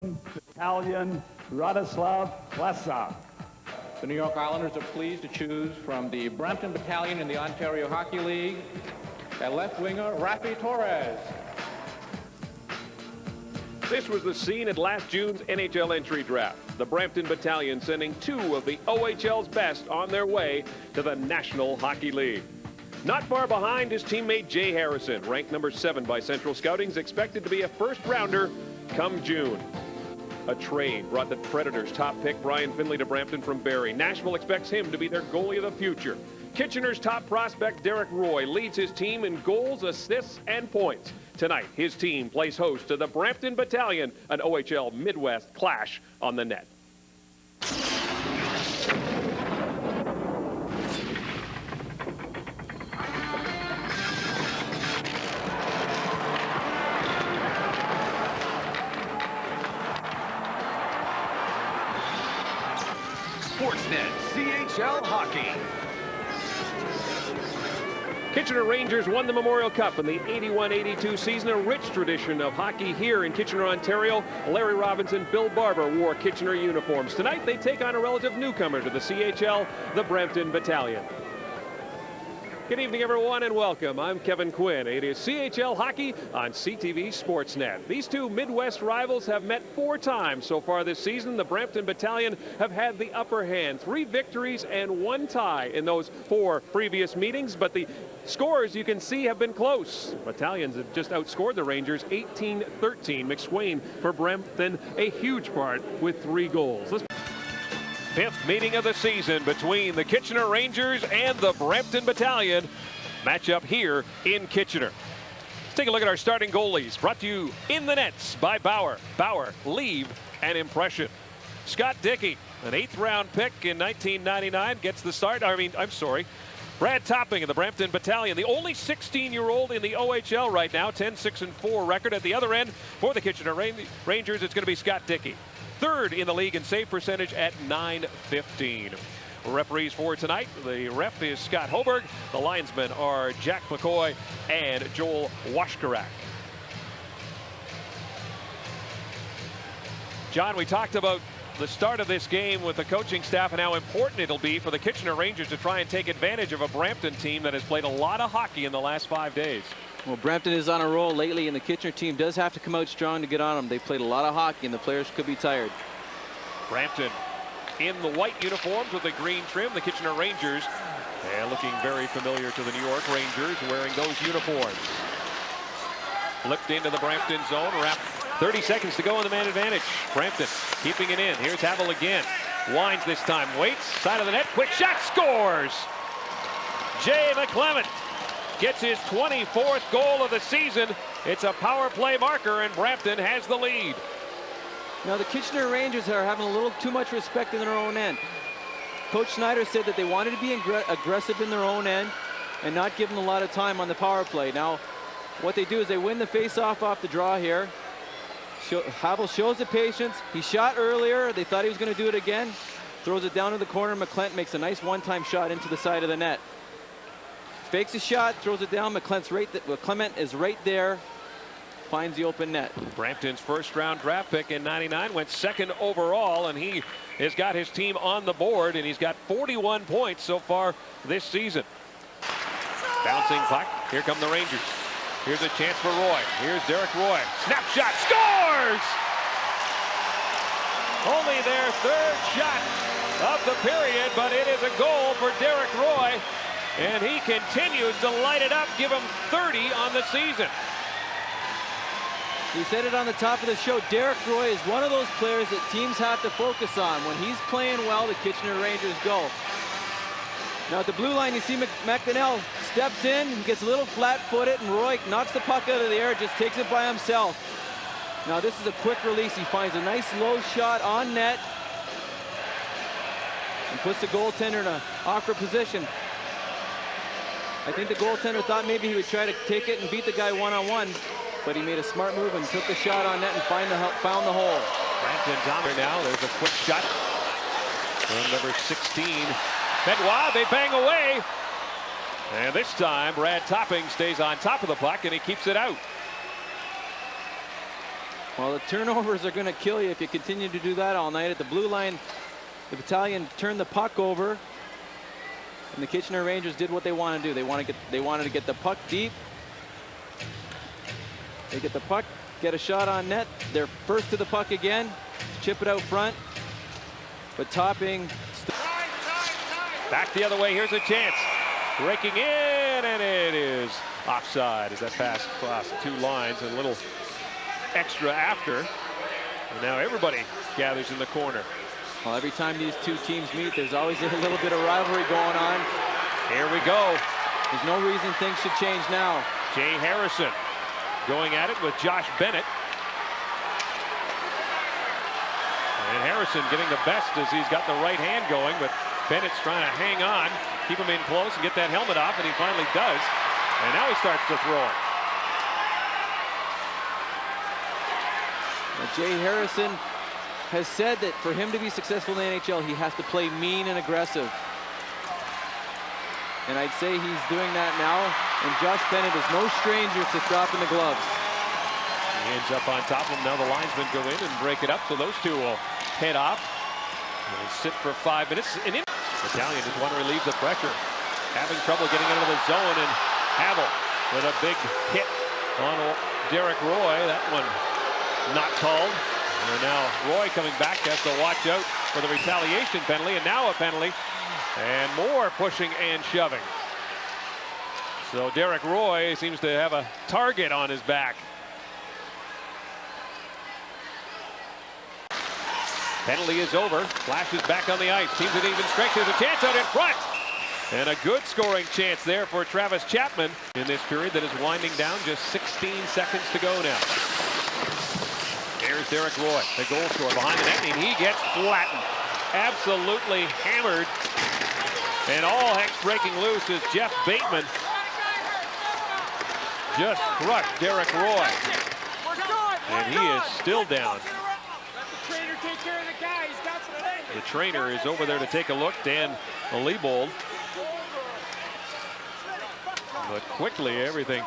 Battalion, Radoslav Klesa. The New York Islanders are pleased to choose from the Brampton Battalion in the Ontario Hockey League at left winger Rafi Torres. This was the scene at last June's NHL entry draft. The Brampton Battalion sending two of the OHL's best on their way to the National Hockey League. Not far behind is teammate Jay Harrison, ranked number 7 by Central Scouting, is expected to be a first-rounder come June. A trade brought the Predators' top pick Brian Finley to Brampton from Barrie. Nashville expects him to be their goalie of the future. Kitchener's top prospect Derek Roy leads his team in goals, assists, and points. Tonight, his team plays host to the Brampton Battalion, an OHL Midwest clash on the net. Sportsnet CHL Hockey. Kitchener Rangers won the Memorial Cup in the 81-82 season, a rich tradition of hockey here in Kitchener, Ontario. Larry Robinson, Bill Barber wore Kitchener uniforms. Tonight they take on a relative newcomer to the CHL, the Brampton Battalion. Good evening, everyone, and welcome. I'm Kevin Quinn. It is CHL Hockey on CTV Sportsnet. These two Midwest rivals have met 4 times so far this season. The Brampton Battalion have had the upper hand. 3 victories and 1 tie in those 4 previous meetings, but the scores you can see have been close. Battalions have just outscored the Rangers 18-13. McSwain for Brampton, a huge part with 3 goals. 5th meeting of the season between the Kitchener Rangers and the Brampton Battalion. Matchup here in Kitchener. Let's take a look at our starting goalies. Brought to you in the nets by Bauer. Bauer, leave an impression. Scott Dickey, an 8th round pick in 1999, gets the start. Brad Topping of the Brampton Battalion, the only 16-year-old in the OHL right now, 10-6-4 record. At the other end for the Kitchener Rangers, it's going to be Scott Dickey. 3rd in the league in save percentage at .915. Referees for tonight, the ref is Scott Hoberg. The linesmen are Jack McCoy and Joel Washkarak. John, we talked about the start of this game with the coaching staff and how important it'll be for the Kitchener Rangers to try and take advantage of a Brampton team that has played a lot of hockey in the last 5 days. Well, Brampton is on a roll lately, and the Kitchener team does have to come out strong to get on them. They've played a lot of hockey, and the players could be tired. Brampton in the white uniforms with the green trim. The Kitchener Rangers, looking very familiar to the New York Rangers, wearing those uniforms. Flipped into the Brampton zone. Wrapped 30 seconds to go on the man advantage. Brampton keeping it in. Here's Havel again. Winds this time. Waits. Side of the net. Quick shot. Scores. Jay McClement gets his 24th goal of the season. It's a power play marker, and Brampton has the lead. Now, the Kitchener Rangers are having a little too much respect in their own end. Coach Snyder said that they wanted to be aggressive in their own end and not give them a lot of time on the power play. Now, what they do is they win the face-off off the draw here. Havel shows the patience. He shot earlier. They thought he was going to do it again. Throws it down to the corner. McClent makes a nice one-time shot into the side of the net. Fakes a shot, throws it down. Clement is right there. Finds the open net. Brampton's 1st round draft pick in '99 went 2nd overall, and he has got his team on the board, and he's got 41 points so far this season. Bouncing puck. Here come the Rangers. Here's a chance for Roy. Here's Derek Roy. Snapshot. Scores! Only their 3rd shot of the period, but it is a goal for Derek Roy. And he continues to light it up, give him 30 on the season. We said it on the top of the show. Derek Roy is one of those players that teams have to focus on. When he's playing well, the Kitchener Rangers go. Now at the blue line, you see McDonnell steps in, gets a little flat-footed, and Roy knocks the puck out of the air, just takes it by himself. Now this is a quick release. He finds a nice low shot on net and puts the goaltender in an awkward position. I think the goaltender thought maybe he would try to take it and beat the guy one-on-one, but he made a smart move and took the shot on net and found the hole. Brampton down now. There's a quick shot from number 16. Benoit, they bang away. And this time, Brad Topping stays on top of the puck, and he keeps it out. Well, the turnovers are going to kill you if you continue to do that all night. At the blue line, the Battalion turned the puck over, and the Kitchener Rangers did what they want to do. They wanted to get the puck deep. They get the puck, get a shot on net. They're first to the puck again, chip it out front. But Topping. Back the other way. Here's a chance. Breaking in, and it is offside as that pass across 2 lines. And a little extra after. And now everybody gathers in the corner. Well, every time these two teams meet, there's always a little bit of rivalry going on. Here we go. There's no reason things should change now. Jay Harrison going at it with Josh Bennett. And Harrison getting the best as he's got the right hand going, but Bennett's trying to hang on, keep him in close and get that helmet off, and he finally does. And now he starts to throw it. Well, Jay Harrison has said that for him to be successful in the NHL, he has to play mean and aggressive. And I'd say he's doing that now. And Josh Bennett is no stranger to dropping the gloves. He ends up on top of him. Now the linesmen go in and break it up, so those two will head off. They'll sit for 5 minutes. And Battalion just want to relieve the pressure. Having trouble getting into the zone, and Havel with a big hit on Derek Roy. That one not called. And now Roy coming back has to watch out for the retaliation penalty, and now a penalty. And more pushing and shoving. So Derek Roy seems to have a target on his back. Penalty is over. Flashes back on the ice. Teams at even strength. There's a chance out in front. And a good scoring chance there for Travis Chapman in this period that is winding down. Just 16 seconds to go now. There's Derek Roy, the goal scorer behind the net, and he gets flattened. Absolutely hammered. And all heck's breaking loose as Jeff Bateman just crushed Derek Roy. And he is still down. The trainer is over there to take a look, Dan Leibold. But quickly everything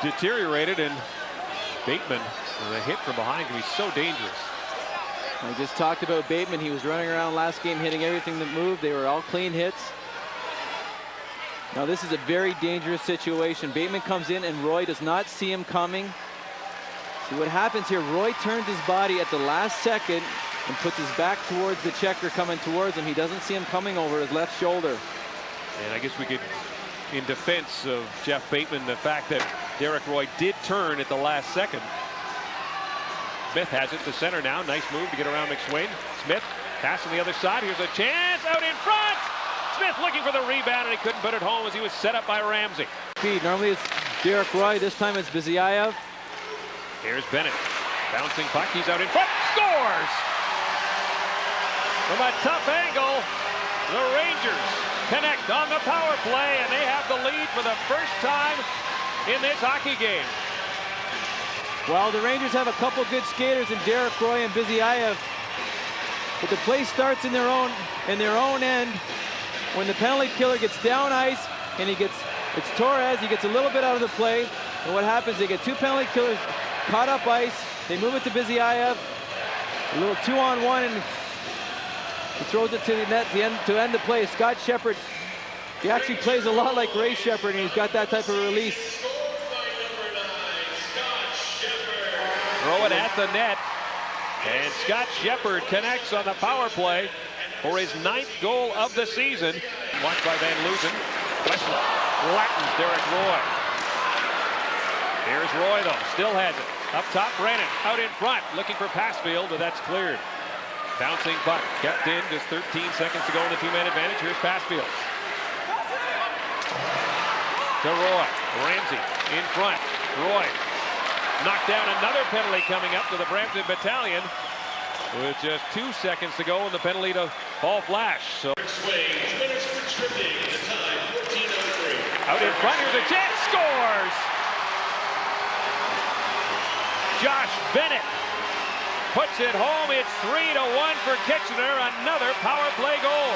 deteriorated, and Bateman with a hit from behind can be so dangerous. I just talked about Bateman. He was running around last game hitting everything that moved. They were all clean hits. Now this is a very dangerous situation. Bateman comes in and Roy does not see him coming. See what happens here. Roy turns his body at the last second and puts his back towards the checker coming towards him. He doesn't see him coming over his left shoulder. And I guess we could, in defense of Jeff Bateman, the fact that Derek Roy did turn at the last second. Smith has it to center now. Nice move to get around McSwain. Smith pass on the other side. Here's a chance out in front. Smith looking for the rebound, and he couldn't put it home as he was set up by Ramsey. Normally it's Derek Roy. This time it's Bizyayev. Here's Bennett. Bouncing puck. He's out in front. Scores! From a tough angle, the Rangers connect on the power play, and they have the lead for the first time in this hockey game. Well, the Rangers have a couple good skaters in Derek Roy and Bizyayev, but the play starts in their own end when the penalty killer gets down ice, and it's Torres. He gets a little bit out of the play, and what happens? They get 2 penalty killers caught up ice. They move it to Bizyayev, a little 2-on-1, and he throws it to the net to end the play. Scott Shepard, he actually plays a lot like Ray Shepard, and he's got that type of release. Throw it at the net, and Scott Shepard connects on the power play for his 9th goal of the season. Watched by Van Loosen. Westman flattens Derek Roy. Here's Roy, though. Still has it. Up top, Brennan. Out in front, looking for Passfield, but that's cleared. Bouncing puck. Kept in. Just 13 seconds to go in the 2-man advantage. Here's Passfield. To Roy. Ramsey in front. Roy knocked down. Another penalty coming up to the Brampton Battalion with just 2 seconds to go, and the penalty to Paul Flash. So out in front, here's a chance, scores! Josh Bennett puts it home. It's 3-1 for Kitchener. Another power play goal.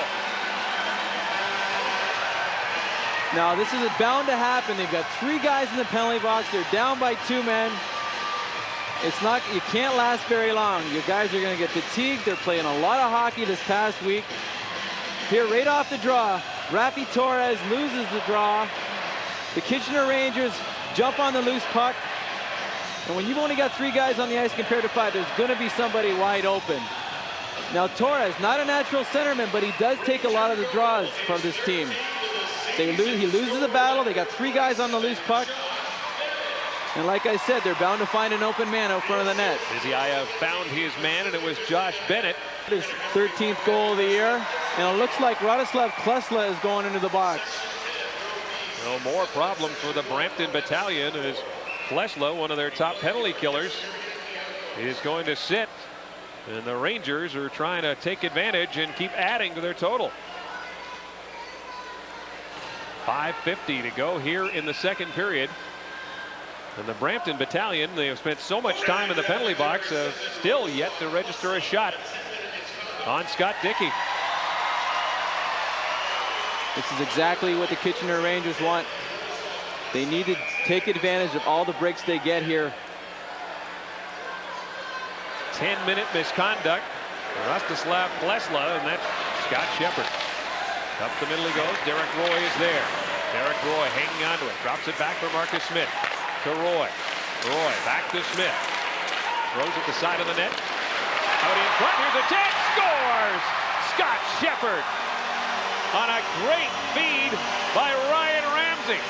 Now this is bound to happen. They've got 3 guys in the penalty box. They're down by 2 men. you can't last very long. Your guys are going to get fatigued. They're playing a lot of hockey this past week. Here, right off the draw, Rafi Torres loses the draw. The Kitchener Rangers jump on the loose puck. And when you've only got 3 guys on the ice compared to 5, there's going to be somebody wide open. Now, Torres, not a natural centerman, but he does take a lot of the draws from this team. He loses the battle. They got 3 guys on the loose puck. And like I said, they're bound to find an open man out front of the net. Izziaev found his man, and it was Josh Bennett. His 13th goal of the year. And it looks like Radoslav Klesla is going into the box. No more problem for the Brampton Battalion as Klesla, one of their top penalty killers, is going to sit. And the Rangers are trying to take advantage and keep adding to their total. 5:50 to go here in the second period. And the Brampton Battalion, they have spent so much time in the penalty box, have still yet to register a shot on Scott Dickey. This is exactly what the Kitchener Rangers want. They need to take advantage of all the breaks they get here. 10-minute misconduct. Rastislav Klesla, and that's Scott Shepard. Up the middle he goes. Derek Roy is there. Derek Roy hanging onto it. Drops it back for Marcus Smith. To Roy. Roy back to Smith. Throws at the side of the net. Out in front. Here's a chance. Scores! Scott Shepard on a great feed by Ryan Ramsey.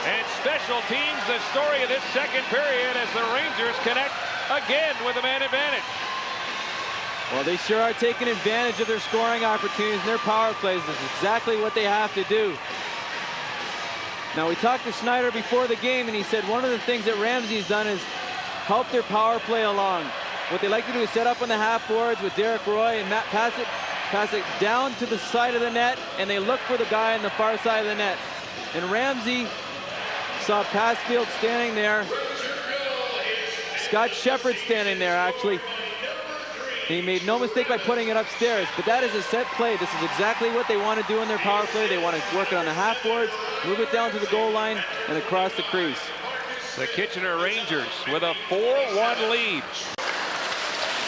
And special teams, the story of this second period as the Rangers connect again with a man advantage. Well, they sure are taking advantage of their scoring opportunities and their power plays. This is exactly what they have to do. Now, we talked to Schneider before the game, and he said one of the things that Ramsey's done is help their power play along. What they like to do is set up on the half boards with Derek Roy and pass it down to the side of the net, and they look for the guy on the far side of the net. And Ramsey saw Passfield standing there. Scott Shepard standing there, actually. He made no mistake by putting it upstairs, but that is a set play. This is exactly what they want to do in their power play. They want to work it on the half boards, move it down to the goal line, and across the crease. The Kitchener Rangers with a 4-1 lead.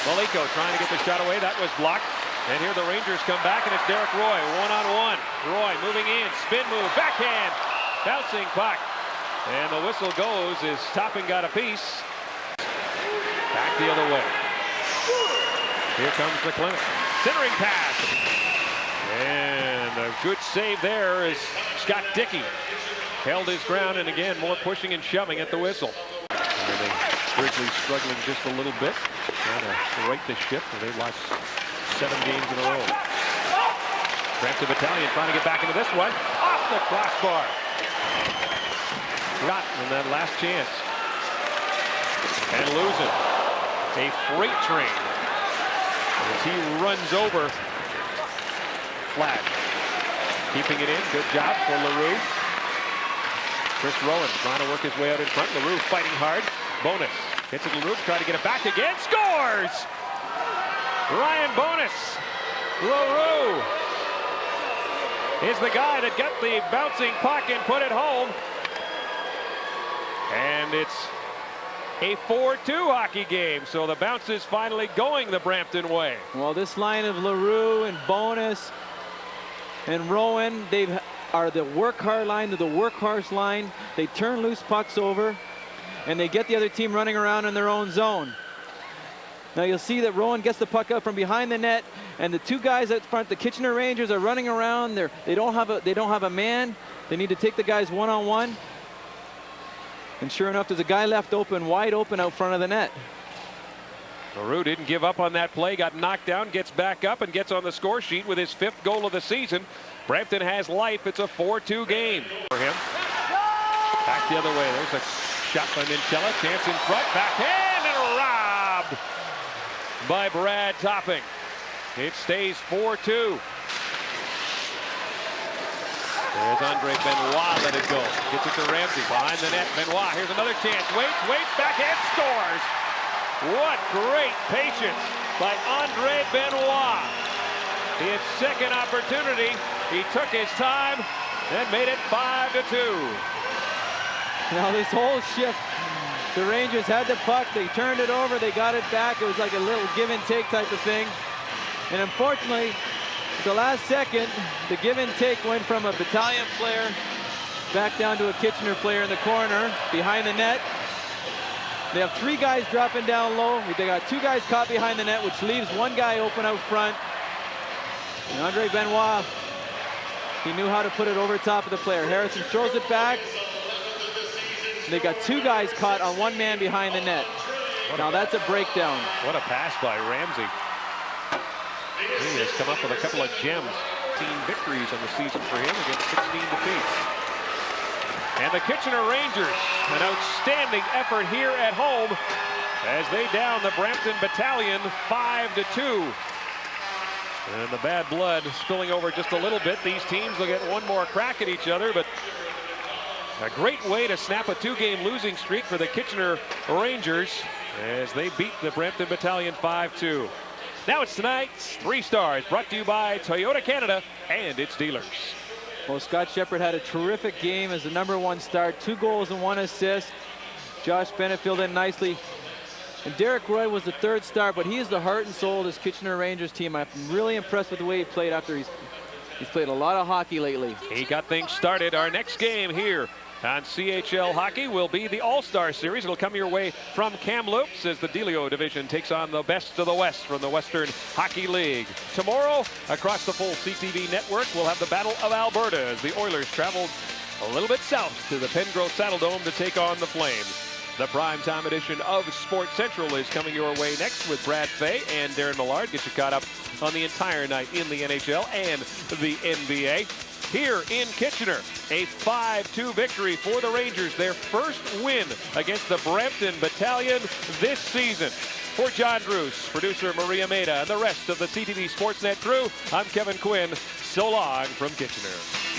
Maliko trying to get the shot away. That was blocked. And here the Rangers come back, and it's Derek Roy, one-on-one. Roy moving in, spin move, backhand, bouncing puck. And the whistle goes as Topping got a piece. Back the other way. Here comes the Clement. Centering pass. And a good save there as Scott Dickey held his ground, and again, more pushing and shoving at the whistle. And the Grizzlies struggling just a little bit, trying to right the ship. They've lost 7 games in a row. Brampton Battalion trying to get back into this one. Off the crossbar. Got in that last chance. And losing a freight train as he runs over Flash. Keeping it in. Good job for LaRue. Chris Rowan trying to work his way out in front. LaRue fighting hard. Bonus. Gets it to LaRue. Trying to get it back again. Scores! Ryan Bonus. LaRue is the guy that got the bouncing puck and put it home. And it's a 4-2 hockey game, so the bounce is finally going the Brampton way. Well, this line of LaRue and Bonus and Rowan, they are the work hard line, they're the workhorse line. They turn loose pucks over, and they get the other team running around in their own zone. Now you'll see that Rowan gets the puck out from behind the net, and the 2 guys out front, the Kitchener Rangers, are running around. They don't have a man. They need to take the guys one-on-one. And sure enough, there's a guy left open, wide open out front of the net. LaRue didn't give up on that play, got knocked down, gets back up, and gets on the score sheet with his 5th goal of the season. Brampton has life. It's a 4-2 game for him. Back the other way. There's a shot by Minchella. Chance in front. Backhand and robbed by Brad Topping. It stays 4-2. There's Andre Benoit, let it go. Gets it to Ramsey, behind the net. Benoit, here's another chance. Waits, backhand, scores! What great patience by Andre Benoit. His second opportunity, he took his time and made it 5-2. Now this whole shift, The Rangers had the puck. They turned it over. They got it back. It was like a little give and take type of thing. And unfortunately, at the last second, the give and take went from a Battalion player back down to a Kitchener player in the corner behind the net. They have 3 guys dropping down low. They got 2 guys caught behind the net, which leaves 1 guy open out front. And Andre Benoit, he knew how to put it over top of the player. Harrison throws it back. They got 2 guys caught on 1 man behind the net. Now that's a breakdown. What a pass by Ramsey. He has come up with a couple of gems. 16 victories on the season for him against 16 defeats. And the Kitchener Rangers, an outstanding effort here at home as they down the Brampton Battalion 5-2. And the bad blood spilling over just a little bit. These teams will get one more crack at each other, but a great way to snap a 2-game losing streak for the Kitchener Rangers as they beat the Brampton Battalion 5-2. Now it's tonight's 3 Stars, brought to you by Toyota Canada and its dealers. Well, Scott Shepherd had a terrific game as the #1 star, 2 goals and 1 assist. Josh Bennett filled in nicely. And Derek Roy was the 3rd star, but he is the heart and soul of this Kitchener Rangers team. I'm really impressed with the way he played after he's played a lot of hockey lately. He got things started. Our next game here on CHL Hockey will be the All-Star Series. It'll come your way from Kamloops as the Delio division takes on the best of the West from the Western Hockey League. Tomorrow, across the full CTV network, we'll have the Battle of Alberta as the Oilers traveled a little bit south to the Pengrowth Saddledome to take on the Flames. The primetime edition of Sports Central is coming your way next with Brad Fay and Darren Millard. Get you caught up on the entire night in the NHL and the NBA. Here in Kitchener, a 5-2 victory for the Rangers, their first win against the Brampton Battalion this season. For John Druce, producer Maria Maida, and the rest of the CTV Sportsnet crew, I'm Kevin Quinn. So long from Kitchener.